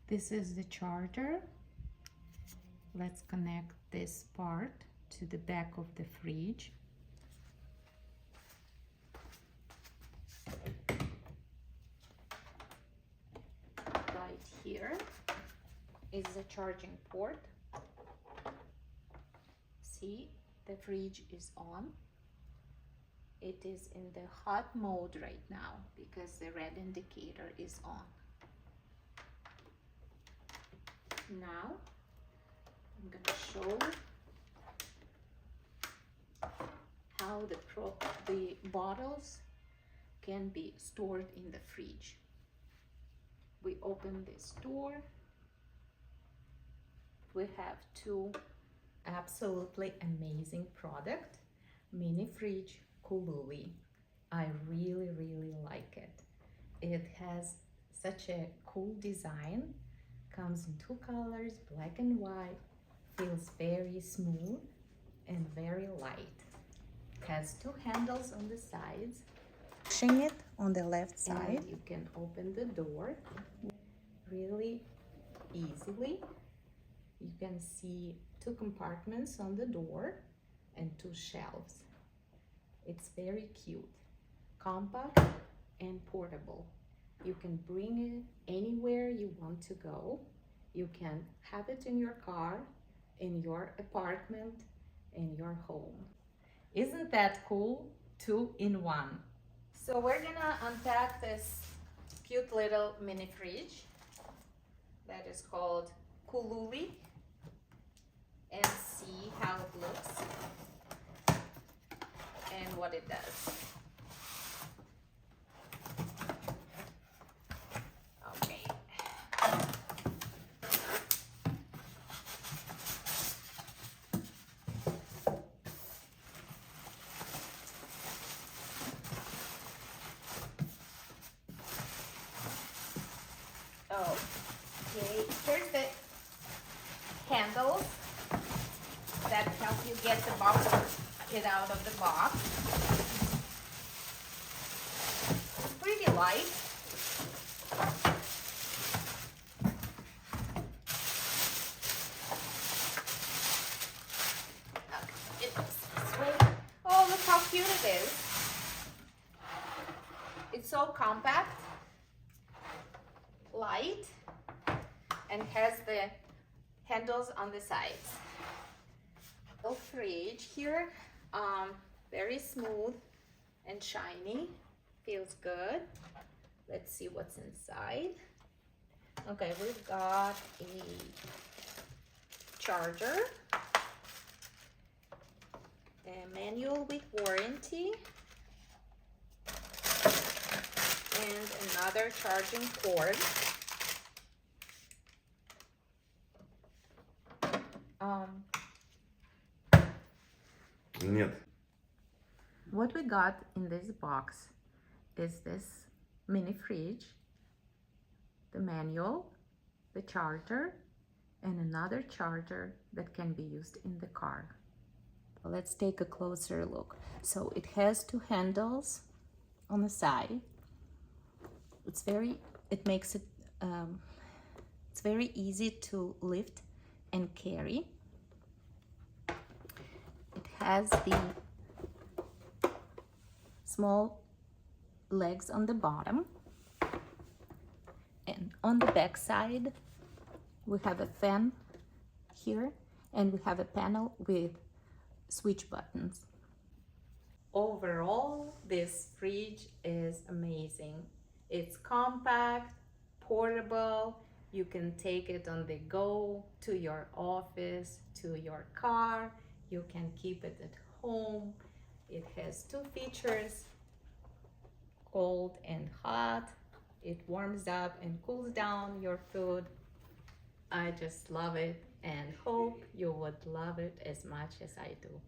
This is the charger. Let's connect this part to the back of the fridge. Right here is the charging port. See, the fridge is on. It is in the hot mode right now because the red indicator is on. Now I'm going to show how the bottles can be stored in the fridge. We open this door. We have two absolutely amazing product, mini fridge Cooluli. I really like it. It has such a cool design, comes in two colors, black and white, feels very smooth and very light. It has two handles on the sides. Pushing it on the left side, and you can open the door really easily. You can see two compartments on the door and two shelves. It's very cute, compact and portable. You can bring it anywhere you want to go. You can have it in your car, in your apartment, in your home. Isn't that cool? 2-in-1. So we're gonna unpack this cute little mini fridge that is called Cooluli and see how it looks and what it does. Okay. Okay, here's the handles that help you get the box out of the box. It's pretty light. Okay, it goes this way. Oh, look how cute it is. It's so compact, light, and has the handles on the sides. The fridge here, very smooth and shiny, feels good. Let's see what's inside. Okay, we've got a charger, a manual with warranty, and another charging cord. Нет. What we got in this box is this mini fridge, the manual, the charger, and another charger that can be used in the car. Let's take a closer look. So it has two handles on the side. It's very easy to lift and carry. It has the small legs on the bottom, and on the back side we have a fan here, and we have a panel with switch buttons. Overall, this fridge is amazing. It's compact, portable. You can take it on the go to your office, to your car. You can keep it at home. It has two features, cold and hot. It warms up and cools down your food. I just love it and hope you would love it as much as I do.